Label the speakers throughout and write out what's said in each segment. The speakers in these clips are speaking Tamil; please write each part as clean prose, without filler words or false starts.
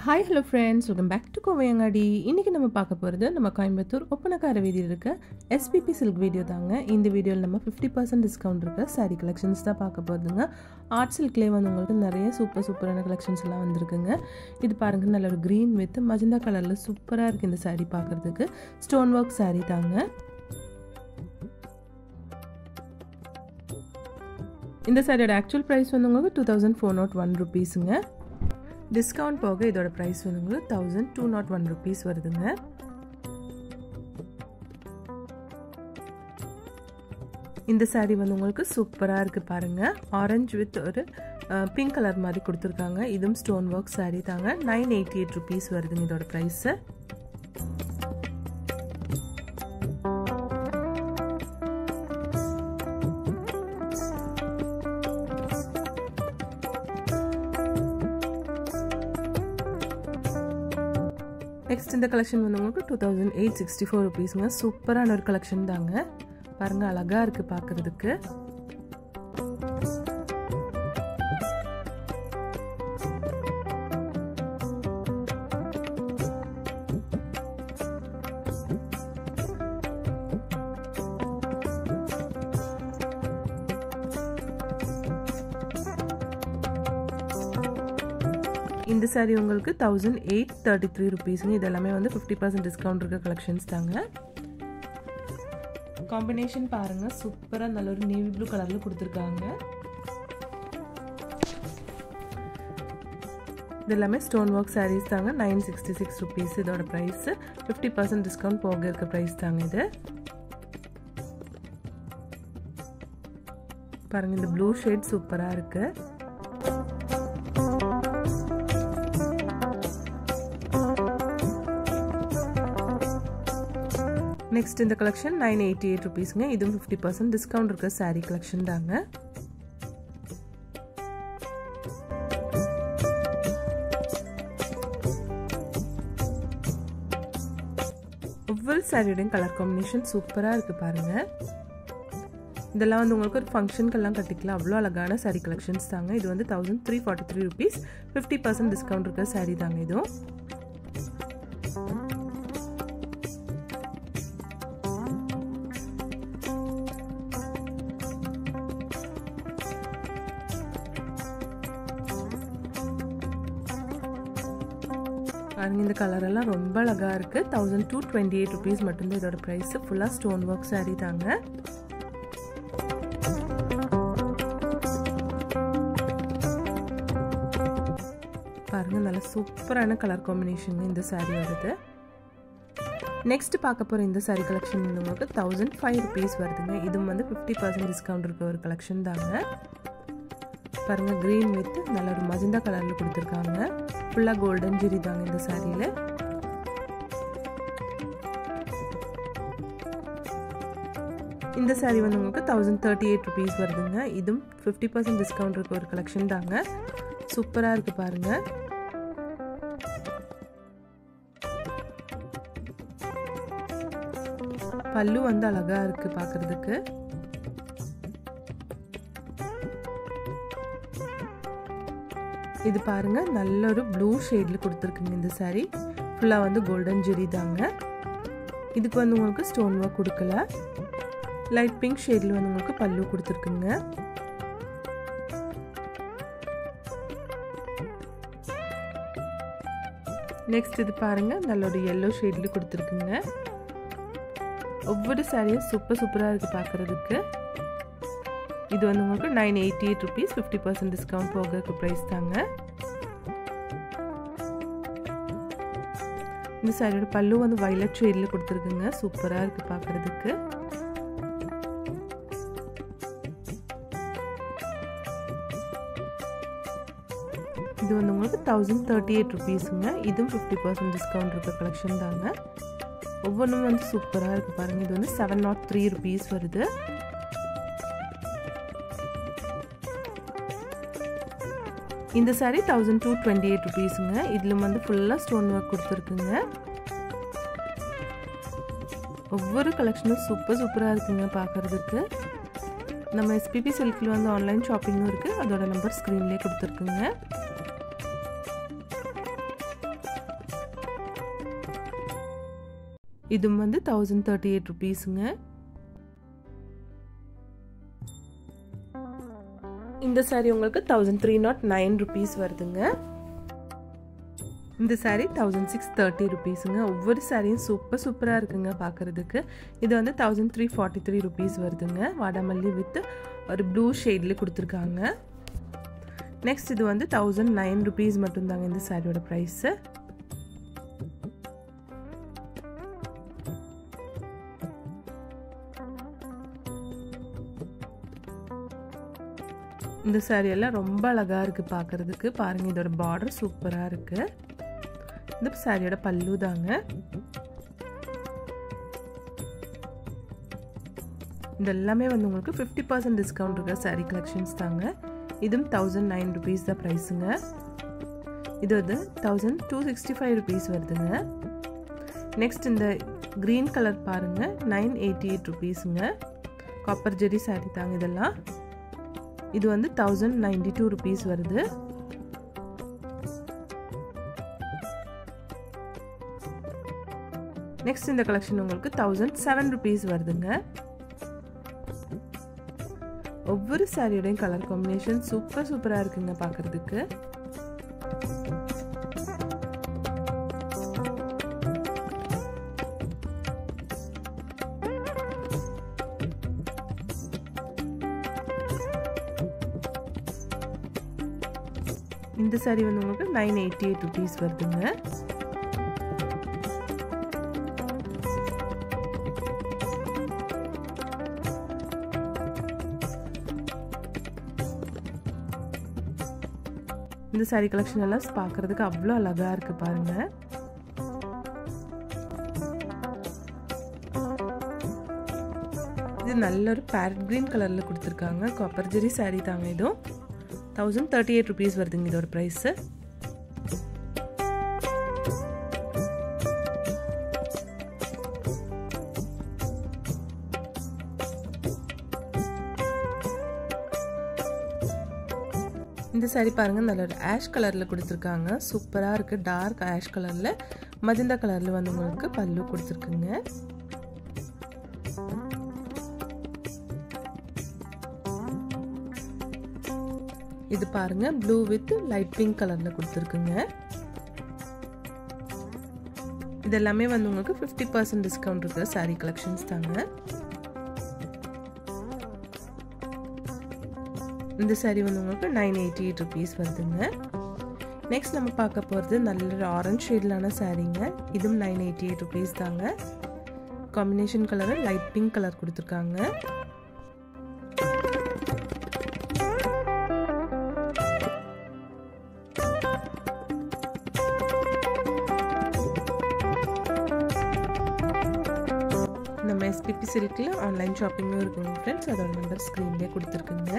Speaker 1: Hi hello friends, welcome back to Kovaiyangadi. இன்றைக்கி நம்ம பார்க்க போகிறது நம்ம கோயம்புத்தூர் ஒப்பனக்கார வீதியில் இருக்க எஸ்பிபி சில்க் வீடியோ தாங்க. இந்த வீடியோவில் நம்ம 50% டிஸ்கவுண்ட் இருக்க சாரீ கலெக்ஷன்ஸ் தான் பார்க்க போகிறதுங்க. ஆர்ட் சில்க்லேயே வந்து உங்களுக்கு நிறைய சூப்பரான கலெக்ஷன்ஸ் எல்லாம் வந்திருக்குங்க. இது பாருங்கள், நல்ல ஒரு க்ரீன் வித் மஜந்தா கலரில் சூப்பராக இருக்குது இந்த சாரீ பார்க்குறதுக்கு. ஸ்டோன் ஒர்க் சாரீ தாங்க. இந்த சாரியோட ஆக்சுவல் ப்ரைஸ் வந்து உங்களுக்கு 2401 ருபீஸுங்க. டிஸ்கவுண்ட் போக இதோட ப்ரைஸ் வந்து உங்களுக்கு 1201 ருபீஸ் வருதுங்க. இந்த சாரீ வந்து உங்களுக்கு சூப்பராக இருக்குது பாருங்கள். ஆரஞ்சு வித் ஒரு பிங்க் கலர் மாதிரி கொடுத்துருக்காங்க. இதுவும் ஸ்டோன் ஒர்க் சாரீ தாங்க. 988 ருபீஸ் வருதுங்க இதோட ப்ரைஸு. நெக்ஸ்ட் இந்த கலெக்ஷன் வந்து உங்களுக்கு 2864 ருபீஸுங்க. சூப்பரான ஒரு கலெக்ஷன் தாங்க. பாருங்கள், அழகாக இருக்குது பார்க்குறதுக்கு. இந்த சாரீ உங்களுக்கு 1833 ருபீஸுங்க. இது எல்லாமே வந்து 50% டிஸ்கவுண்ட் இருக்க கலெக்ஷன்ஸ் தாங்க. காம்பினேஷன் பாருங்கள், சூப்பராக நல்ல ஒரு நேவி ப்ளூ கலரில் கொடுத்துருக்காங்க. இது எல்லாமே ஸ்டோன் ஒர்க் சாரீஸ் தாங்க. 966 ருபீஸ் இதோட ப்ரைஸ். 50% டிஸ்கவுண்ட் போக இருக்க ப்ரைஸ் தாங்க இது. பாருங்கள், இந்த ப்ளூ ஷேட் சூப்பராக இருக்குது. நெக்ஸ்ட் இந்த கலெக்ஷன் 988 ருபீஸுங்க. இதுவும் 50% டிஸ்கவுண்ட் இருக்க சாரீ கலெக்ஷன் தாங்க. ஒவ்வொரு சாரியோடையும் கலர் காம்பினேஷன் சூப்பராக இருக்குது பாருங்கள். இதெல்லாம் வந்து உங்களுக்கு ஒரு ஃபங்க்ஷனுக்கெல்லாம் கட்டிக்கலாம். அவ்வளோ அழகான சாரீ கலெக்ஷன்ஸ் தாங்க. இது வந்து 1343 ருபீஸ். 50% டிஸ்கவுண்ட் இருக்க சாரீ தாங்க இதுவும். இந்த கலர் எல்லாம் ரொம்ப அழகாக இருக்குது. 1228 ருபீஸ் மட்டும்தான் இதோட ப்ரைஸ். ஃபுல்லாக ஸ்டோன் ஒர்க் சாரீ தாங்க. பாருங்கள், நல்ல சூப்பரான கலர் காம்பினேஷன் இந்த சாரீ வருது. நெக்ஸ்ட் பார்க்க போகிற இந்த சாரீ கலெக்ஷன் வந்து உங்களுக்கு 1005 ருபீஸ் வருதுங்க. இதுவும் வந்து 50% டிஸ்கவுண்ட் இருக்க ஒரு கலெக்ஷன் தாங்க. பாருங்கள், க்ரீன் வித் நல்ல ஒரு மஜந்தா கலரில் கொடுத்துருக்காங்க. ஃபுல்லாக கோல்டன் ஜெரி தாங்க இந்த சாரியில். இந்த சாரீ வந்து உங்களுக்கு 1038 ருபீஸ் வருதுங்க. இதுவும் 50% டிஸ்கவுண்ட் இருக்க ஒரு கலெக்ஷன் தாங்க. சூப்பராக இருக்குது பாருங்கள். பல்லு வந்து அழகாக இருக்குது பார்க்குறதுக்கு. இது பாருங்க, நல்ல ஒரு ப்ளூ ஷேட்ல கொடுத்துருக்குங்க இந்த சாரீ. ஃபுல்லாக வந்து கோல்டன் ஜெரி தாங்க. இதுக்கு வந்து உங்களுக்கு ஸ்டோன் ஒர்க் கொடுக்கல. லைட் பிங்க் ஷேட்ல வந்து உங்களுக்கு பல்லு கொடுத்துருக்குங்க. நெக்ஸ்ட் இது பாருங்க, நல்ல ஒரு எல்லோ ஷேட்ல கொடுத்துருக்குங்க. ஒவ்வொரு சாரியும் சூப்பராக இருக்குது பார்க்குறதுக்கு. இது வந்து உங்களுக்கு 988 ருபீஸ். 50% டிஸ்கவுண்ட் போக இருக்க ப்ரைஸ் தாங்க. இந்த சாரியோட பல்லு வந்து வயலட் ஷேட்ல கொடுத்துருக்குங்க. சூப்பராக இருக்குது பார்க்குறதுக்கு. இது வந்து உங்களுக்கு 1038 ருபீஸுங்க. இதுவும் 50% டிஸ்கவுண்ட் இருக்க கலெக்ஷன் தாங்க. ஒவ்வொன்றும் வந்து சூப்பராக இருக்குது பாருங்கள். இது வந்து 703 ருபீஸ் வருது. இந்த சாரீ 1228 ருபீஸுங்க. இதில் வந்து ஃபுல்லாக ஸ்டோன் ஒர்க் கொடுத்துருக்குங்க. ஒவ்வொரு கலெக்ஷனும் சூப்பராக இருக்குங்க பார்க்குறதுக்கு. நம்ம எஸ்பிபி சில்கில் வந்து ஆன்லைன் ஷாப்பிங்கும் இருக்குது. அதோட நம்பர் ஸ்க்ரீன்லேயே கொடுத்துருக்குங்க. இதுவும் வந்து 1038 rupeesங்க. இந்த saree உங்களுக்கு 1309 rupees வருதுங்க. இந்த saree 1630 rupeesங்க. ஒவ்வொரு சாரியும் சூப்பரா இருக்குங்க பார்க்கிறதுக்கு. இது வந்து 1343 rupees வருதுங்க. வாடாமல்லி வித் ஒரு ப்ளூ ஷேட்ல கொடுத்திருக்காங்க. நெக்ஸ்ட் இது வந்து 1009 rupees மட்டும் தாங்க இந்த சாரியோட பிரைஸ். இந்த saree எல்லாம் ரொம்ப அழகா இருக்கு பார்க்கிறதுக்கு. பாருங்க இதோட பார்டர் சூப்பரா இருக்கு. இந்த சாரியோட பல்லு தாங்க. இதெல்லாமே வந்து உங்களுக்கு 50% டிஸ்கவுண்ட் இருக்க saree collections தாங்க. இதும் 1009 rupees தான் பிரைஸ்ங்க. இது வந்து 1265 rupees வருதுங்க. நெக்ஸ்ட் இந்த green கலர் பாருங்க 988 rupeesங்க. காப்பர் ஜெரி saree தாங்க இதெல்லாம். இது வந்து 1092 rupees வருது. நெக்ஸ்ட் இந்த கலெக்ஷன் உங்களுக்கு 1007 rupees வருதுங்க. ஒவ்வொரு சாரியோட கலர் காம்பினேஷன் சூப்பரா இருக்குங்க பார்க்கிறதுக்கு. இந்த saree வந்து உங்களுக்கு 988 rupees வருதுங்க. இந்த saree கலெக்ஷன் எல்லாம் பார்க்கிறதுக்கு அவ்வளோ அழகா இருக்கு பாருங்க. இது நல்ல ஒரு பேரட் கிரீன் கலர்ல கொடுத்திருக்காங்க. காப்பர் ஜெரி saree தாங்க இதுவும். 1038 rupees வருதுங்க இதோட பிரைஸ். இந்த saree பாருங்க நல்ல ஒரு ஆஷ் கலர்ல கொடுத்திருக்காங்க. சூப்பரா இருக்கு. டார்க் ஆஷ் கலர்ல மஜந்தா கலர்ல வந்து உங்களுக்கு பல்லு கொடுத்திருக்குங்க. இது பாருங்க ப்ளூ வித் லைட் பிங்க் கலர்ல கொடுத்திருக்குங்க. இதெல்லாமே வந்து உங்களுக்கு 50% டிஸ்கவுண்ட் இருக்கிற saree collections தாங்க. இந்த saree வந்து உங்களுக்கு 988 rupees வருதுங்க. நெக்ஸ்ட் நம்ம பார்க்க போறது நல்ல ஆரஞ்சு ஷேட்லான சாரீங்க. இதுவும் 988 rupees தாங்க. Combination colour light pink colour கொடுத்திருக்காங்க. நம்ம SPP சில்க்ல ஆன்லைன் ஷாப்பிங்கும் இருக்குங்க ஃப்ரெண்ட்ஸ். அதோட நம்பர் ஸ்க்ரீன்லேயே கொடுத்துருக்குங்க.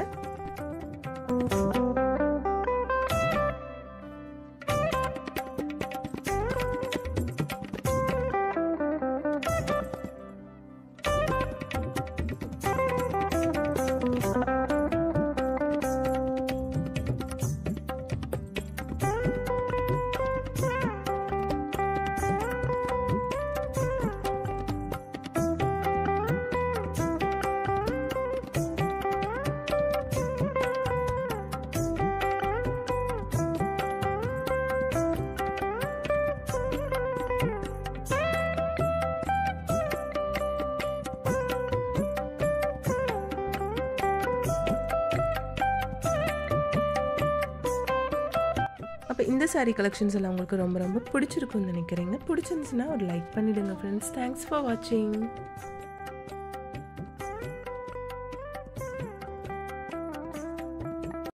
Speaker 1: அப்போ இந்த saree collections எல்லாம் உங்களுக்கு ரொம்ப பிடிச்சிருக்கும்னு நினைக்கிறேங்க. பிடிச்சிருந்துச்சுன்னா ஒரு லைக் பண்ணிடுங்க ஃப்ரெண்ட்ஸ். தேங்க்ஸ் ஃபார் வாட்சிங்.